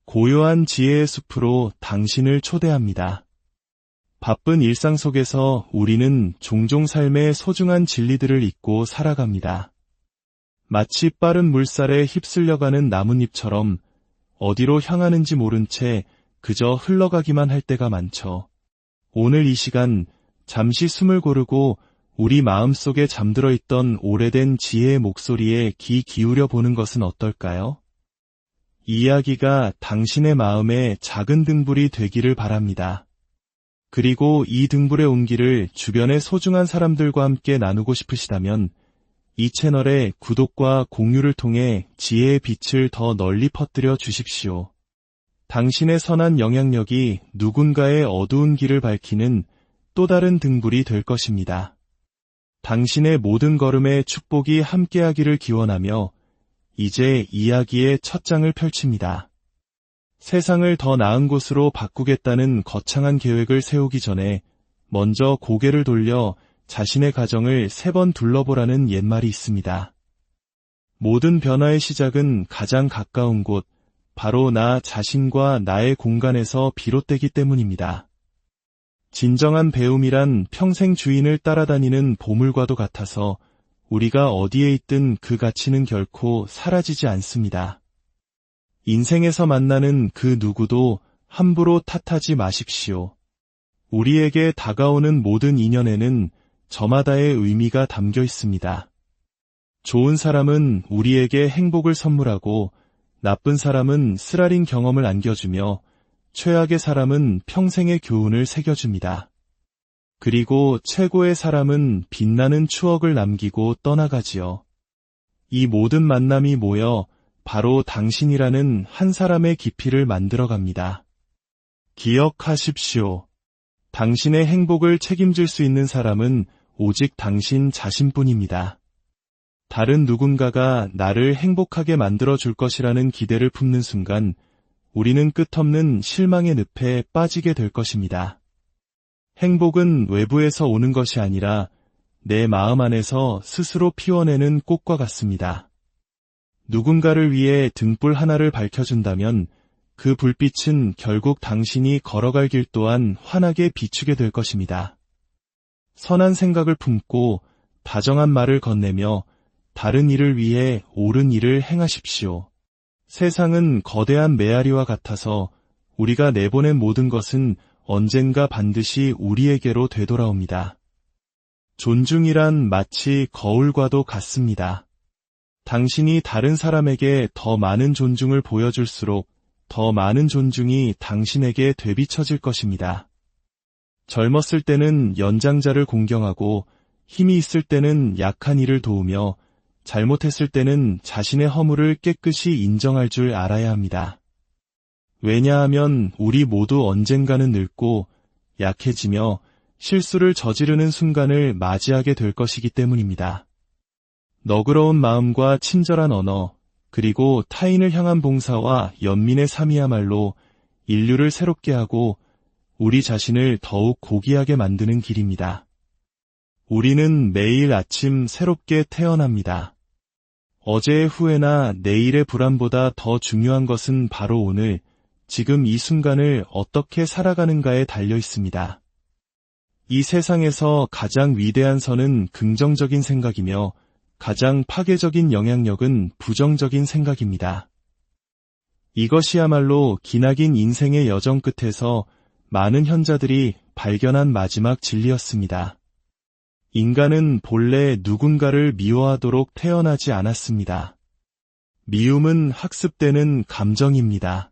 고요한 지혜의 숲으로 당신을 초대합니다. 바쁜 일상 속에서 우리는 종종 삶의 소중한 진리들을 잊고 살아갑니다. 마치 빠른 물살에 휩쓸려가는 나뭇잎처럼 어디로 향하는지 모른 채 그저 흘러가기만 할 때가 많죠. 오늘 이 시간 잠시 숨을 고르고 우리 마음속에 잠들어 있던 오래된 지혜의 목소리에 귀 기울여 보는 것은 어떨까요? 이 이야기가 당신의 마음에 작은 등불이 되기를 바랍니다. 그리고 이 등불의 온기를 주변의 소중한 사람들과 함께 나누고 싶으시다면 이 채널의 구독과 공유를 통해 지혜의 빛을 더 널리 퍼뜨려 주십시오. 당신의 선한 영향력이 누군가의 어두운 길을 밝히는 또 다른 등불이 될 것입니다. 당신의 모든 걸음에 축복이 함께하기를 기원하며 이제 이야기의 첫 장을 펼칩니다. 세상을 더 나은 곳으로 바꾸겠다는 거창한 계획을 세우기 전에 먼저 고개를 돌려 자신의 가정을 3번 둘러보라는 옛말이 있습니다. 모든 변화의 시작은 가장 가까운 곳, 바로 나 자신과 나의 공간에서 비롯되기 때문입니다. 진정한 배움이란 평생 주인을 따라다니는 보물과도 같아서 우리가 어디에 있든 그 가치는 결코 사라지지 않습니다. 인생에서 만나는 그 누구도 함부로 탓하지 마십시오. 우리에게 다가오는 모든 인연에는 저마다의 의미가 담겨 있습니다. 좋은 사람은 우리에게 행복을 선물하고 나쁜 사람은 쓰라린 경험을 안겨주며 최악의 사람은 평생의 교훈을 새겨줍니다. 그리고 최고의 사람은 빛나는 추억을 남기고 떠나가지요. 이 모든 만남이 모여 바로 당신이라는 한 사람의 깊이를 만들어갑니다. 기억하십시오. 당신의 행복을 책임질 수 있는 사람은 오직 당신 자신뿐입니다. 다른 누군가가 나를 행복하게 만들어줄 것이라는 기대를 품는 순간 우리는 끝없는 실망의 늪에 빠지게 될 것입니다. 행복은 외부에서 오는 것이 아니라 내 마음 안에서 스스로 피워내는 꽃과 같습니다. 누군가를 위해 등불 하나를 밝혀준다면 그 불빛은 결국 당신이 걸어갈 길 또한 환하게 비추게 될 것입니다. 선한 생각을 품고 다정한 말을 건네며 다른 이를 위해 옳은 일을 행하십시오. 세상은 거대한 메아리와 같아서 우리가 내보낸 모든 것은 언젠가 반드시 우리에게로 되돌아옵니다. 존중이란 마치 거울과도 같습니다. 당신이 다른 사람에게 더 많은 존중을 보여줄수록 더 많은 존중이 당신에게 되비쳐질 것입니다. 젊었을 때는 연장자를 공경하고 힘이 있을 때는 약한 이를 도우며 잘못했을 때는 자신의 허물을 깨끗이 인정할 줄 알아야 합니다. 왜냐하면 우리 모두 언젠가는 늙고 약해지며 실수를 저지르는 순간을 맞이하게 될 것이기 때문입니다. 너그러운 마음과 친절한 언어, 그리고 타인을 향한 봉사와 연민의 삶이야말로 인류를 새롭게 하고 우리 자신을 더욱 고귀하게 만드는 길입니다. 우리는 매일 아침 새롭게 태어납니다. 어제의 후회나 내일의 불안보다 더 중요한 것은 바로 오늘, 지금 이 순간을 어떻게 살아가는가에 달려 있습니다. 이 세상에서 가장 위대한 선은 긍정적인 생각이며 가장 파괴적인 영향력은 부정적인 생각입니다. 이것이야말로 기나긴 인생의 여정 끝에서 많은 현자들이 발견한 마지막 진리였습니다. 인간은 본래 누군가를 미워하도록 태어나지 않았습니다. 미움은 학습되는 감정입니다.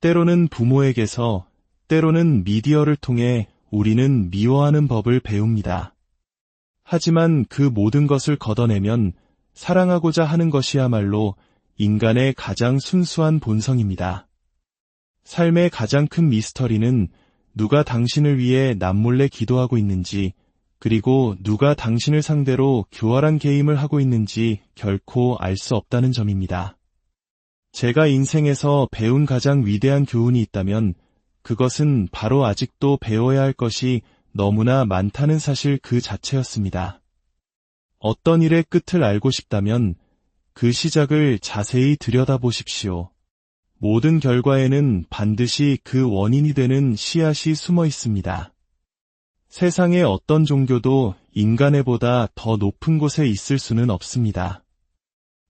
때로는 부모에게서, 때로는 미디어를 통해 우리는 미워하는 법을 배웁니다. 하지만 그 모든 것을 걷어내면 사랑하고자 하는 것이야말로 인간의 가장 순수한 본성입니다. 삶의 가장 큰 미스터리는 누가 당신을 위해 남몰래 기도하고 있는지, 그리고 누가 당신을 상대로 교활한 게임을 하고 있는지 결코 알 수 없다는 점입니다. 제가 인생에서 배운 가장 위대한 교훈이 있다면 그것은 바로 아직도 배워야 할 것이 너무나 많다는 사실 그 자체였습니다. 어떤 일의 끝을 알고 싶다면 그 시작을 자세히 들여다보십시오. 모든 결과에는 반드시 그 원인이 되는 씨앗이 숨어 있습니다. 세상의 어떤 종교도 인간의 보다 더 높은 곳에 있을 수는 없습니다.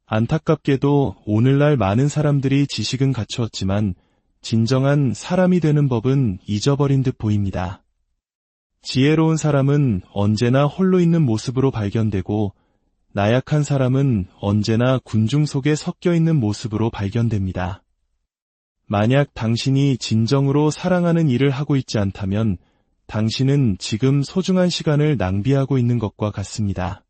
안타깝게도 오늘날 많은 사람들이 지식은 갖추었지만 진정한 사람이 되는 법은 잊어버린 듯 보입니다. 지혜로운 사람은 언제나 홀로 있는 모습으로 발견되고 나약한 사람은 언제나 군중 속에 섞여 있는 모습으로 발견됩니다. 만약 당신이 진정으로 사랑하는 일을 하고 있지 않다면 당신은 지금 소중한 시간을 낭비하고 있는 것과 같습니다.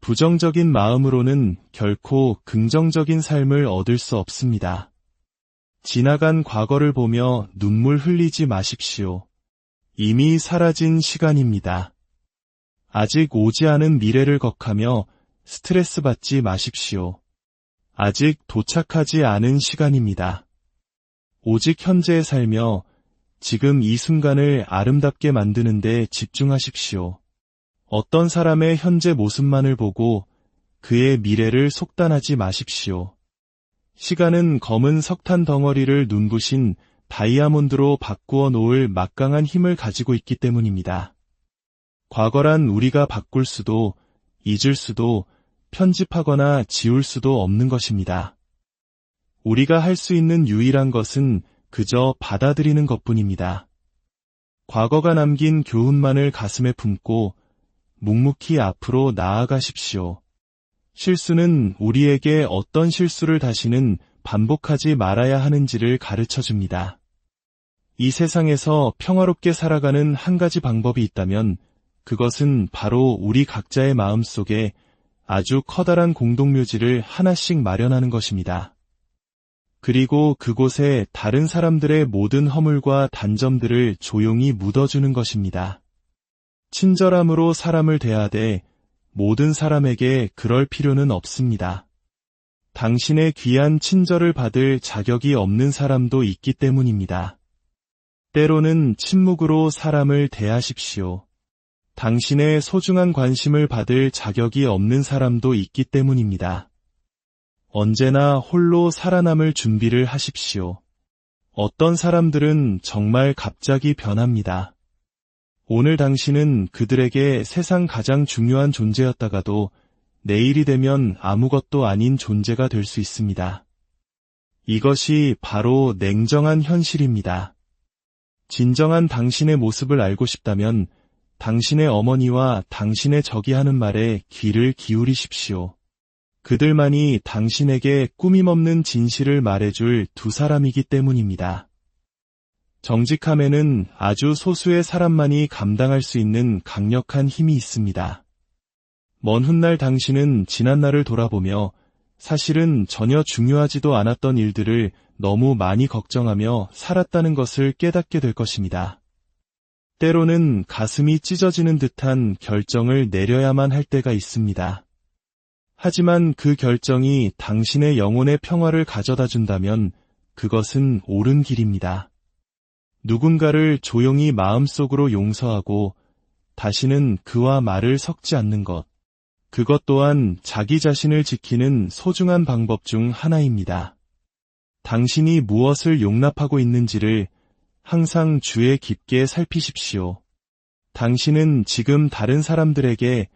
부정적인 마음으로는 결코 긍정적인 삶을 얻을 수 없습니다. 지나간 과거를 보며 눈물 흘리지 마십시오. 이미 사라진 시간입니다. 아직 오지 않은 미래를 걱하며 스트레스 받지 마십시오. 아직 도착하지 않은 시간입니다. 오직 현재에 살며 지금 이 순간을 아름답게 만드는 데 집중하십시오. 어떤 사람의 현재 모습만을 보고 그의 미래를 속단하지 마십시오. 시간은 검은 석탄 덩어리를 눈부신 다이아몬드로 바꾸어 놓을 막강한 힘을 가지고 있기 때문입니다. 과거란 우리가 바꿀 수도, 잊을 수도, 편집하거나 지울 수도 없는 것입니다. 우리가 할 수 있는 유일한 것은 그저 받아들이는 것뿐입니다. 과거가 남긴 교훈만을 가슴에 품고 묵묵히 앞으로 나아가십시오. 실수는 우리에게 어떤 실수를 다시는 반복하지 말아야 하는지를 가르쳐줍니다. 이 세상에서 평화롭게 살아가는 한 가지 방법이 있다면 그것은 바로 우리 각자의 마음속에 아주 커다란 공동묘지를 하나씩 마련하는 것입니다. 그리고 그곳에 다른 사람들의 모든 허물과 단점들을 조용히 묻어주는 것입니다. 친절함으로 사람을 대하되 모든 사람에게 그럴 필요는 없습니다. 당신의 귀한 친절을 받을 자격이 없는 사람도 있기 때문입니다. 때로는 침묵으로 사람을 대하십시오. 당신의 소중한 관심을 받을 자격이 없는 사람도 있기 때문입니다. 언제나 홀로 살아남을 준비를 하십시오. 어떤 사람들은 정말 갑자기 변합니다. 오늘 당신은 그들에게 세상 가장 중요한 존재였다가도 내일이 되면 아무것도 아닌 존재가 될 수 있습니다. 이것이 바로 냉정한 현실입니다. 진정한 당신의 모습을 알고 싶다면 당신의 어머니와 당신의 적이 하는 말에 귀를 기울이십시오. 그들만이 당신에게 꾸밈없는 진실을 말해줄 두 사람이기 때문입니다. 정직함에는 아주 소수의 사람만이 감당할 수 있는 강력한 힘이 있습니다. 먼 훗날 당신은 지난날을 돌아보며 사실은 전혀 중요하지도 않았던 일들을 너무 많이 걱정하며 살았다는 것을 깨닫게 될 것입니다. 때로는 가슴이 찢어지는 듯한 결정을 내려야만 할 때가 있습니다. 하지만 그 결정이 당신의 영혼의 평화를 가져다 준다면 그것은 옳은 길입니다. 누군가를 조용히 마음속으로 용서하고 다시는 그와 말을 섞지 않는 것. 그것 또한 자기 자신을 지키는 소중한 방법 중 하나입니다. 당신이 무엇을 용납하고 있는지를 항상 주의 깊게 살피십시오. 당신은 지금 다른 사람들에게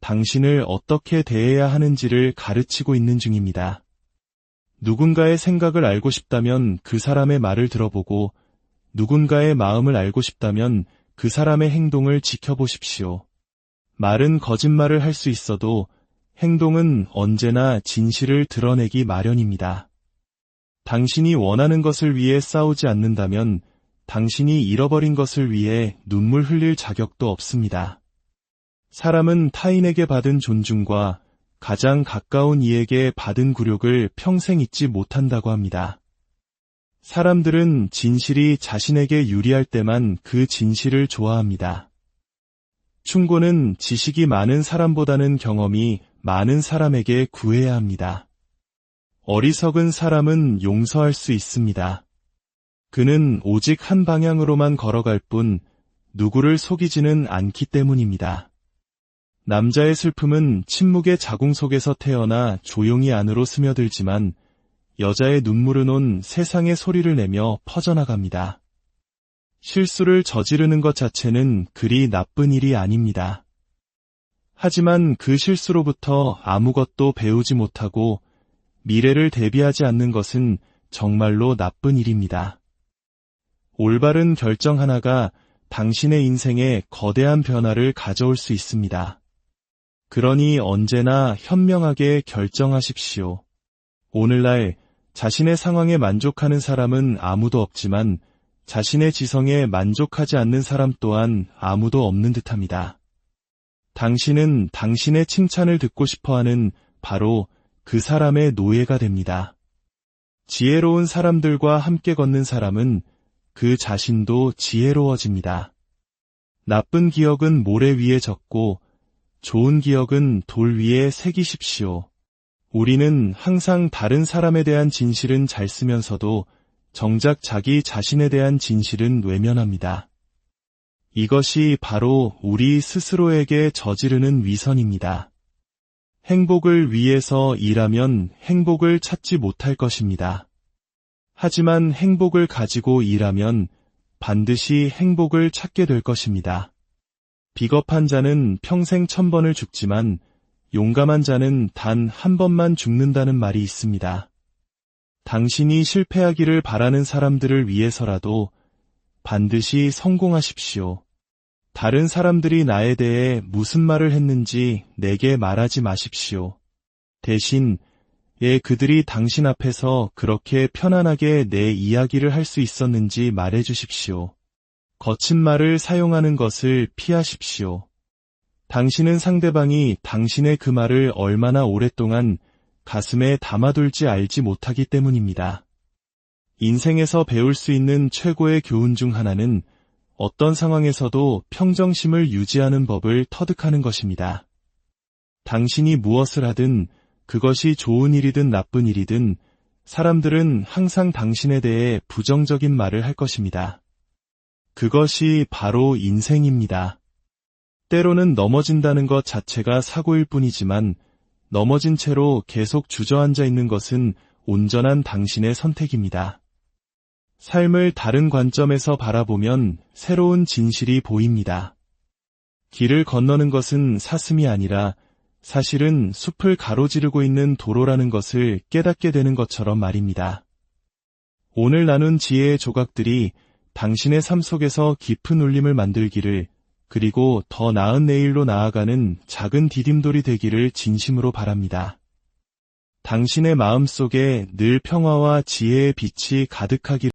당신을 어떻게 대해야 하는지를 가르치고 있는 중입니다. 누군가의 생각을 알고 싶다면 그 사람의 말을 들어보고 누군가의 마음을 알고 싶다면 그 사람의 행동을 지켜보십시오. 말은 거짓말을 할 수 있어도 행동은 언제나 진실을 드러내기 마련입니다. 당신이 원하는 것을 위해 싸우지 않는다면 당신이 잃어버린 것을 위해 눈물 흘릴 자격도 없습니다. 사람은 타인에게 받은 존중과 가장 가까운 이에게 받은 굴욕을 평생 잊지 못한다고 합니다. 사람들은 진실이 자신에게 유리할 때만 그 진실을 좋아합니다. 충고는 지식이 많은 사람보다는 경험이 많은 사람에게 구해야 합니다. 어리석은 사람은 용서할 수 있습니다. 그는 오직 한 방향으로만 걸어갈 뿐 누구를 속이지는 않기 때문입니다. 남자의 슬픔은 침묵의 자궁 속에서 태어나 조용히 안으로 스며들지만 여자의 눈물은 온 세상에 소리를 내며 퍼져나갑니다. 실수를 저지르는 것 자체는 그리 나쁜 일이 아닙니다. 하지만 그 실수로부터 아무것도 배우지 못하고 미래를 대비하지 않는 것은 정말로 나쁜 일입니다. 올바른 결정 하나가 당신의 인생에 거대한 변화를 가져올 수 있습니다. 그러니 언제나 현명하게 결정하십시오. 오늘날 자신의 상황에 만족하는 사람은 아무도 없지만 자신의 지성에 만족하지 않는 사람 또한 아무도 없는 듯합니다. 당신은 당신의 칭찬을 듣고 싶어하는 바로 그 사람의 노예가 됩니다. 지혜로운 사람들과 함께 걷는 사람은 그 자신도 지혜로워집니다. 나쁜 기억은 모래 위에 적고 좋은 기억은 돌 위에 새기십시오. 우리는 항상 다른 사람에 대한 진실은 잘 쓰면서도 정작 자기 자신에 대한 진실은 외면합니다. 이것이 바로 우리 스스로에게 저지르는 위선입니다. 행복을 위해서 일하면 행복을 찾지 못할 것입니다. 하지만 행복을 가지고 일하면 반드시 행복을 찾게 될 것입니다. 비겁한 자는 평생 1000번을 죽지만 용감한 자는 단 한 번만 죽는다는 말이 있습니다. 당신이 실패하기를 바라는 사람들을 위해서라도 반드시 성공하십시오. 다른 사람들이 나에 대해 무슨 말을 했는지 내게 말하지 마십시오. 대신 그들이 당신 앞에서 그렇게 편안하게 내 이야기를 할 수 있었는지 말해 주십시오. 거친 말을 사용하는 것을 피하십시오. 당신은 상대방이 당신의 그 말을 얼마나 오랫동안 가슴에 담아둘지 알지 못하기 때문입니다. 인생에서 배울 수 있는 최고의 교훈 중 하나는 어떤 상황에서도 평정심을 유지하는 법을 터득하는 것입니다. 당신이 무엇을 하든 그것이 좋은 일이든 나쁜 일이든 사람들은 항상 당신에 대해 부정적인 말을 할 것입니다. 그것이 바로 인생입니다. 때로는 넘어진다는 것 자체가 사고일 뿐이지만 넘어진 채로 계속 주저앉아 있는 것은 온전한 당신의 선택입니다. 삶을 다른 관점에서 바라보면 새로운 진실이 보입니다. 길을 건너는 것은 사슴이 아니라 사실은 숲을 가로지르고 있는 도로라는 것을 깨닫게 되는 것처럼 말입니다. 오늘 나눈 지혜의 조각들이 당신의 삶 속에서 깊은 울림을 만들기를, 그리고 더 나은 내일로 나아가는 작은 디딤돌이 되기를 진심으로 바랍니다. 당신의 마음 속에 늘 평화와 지혜의 빛이 가득하기를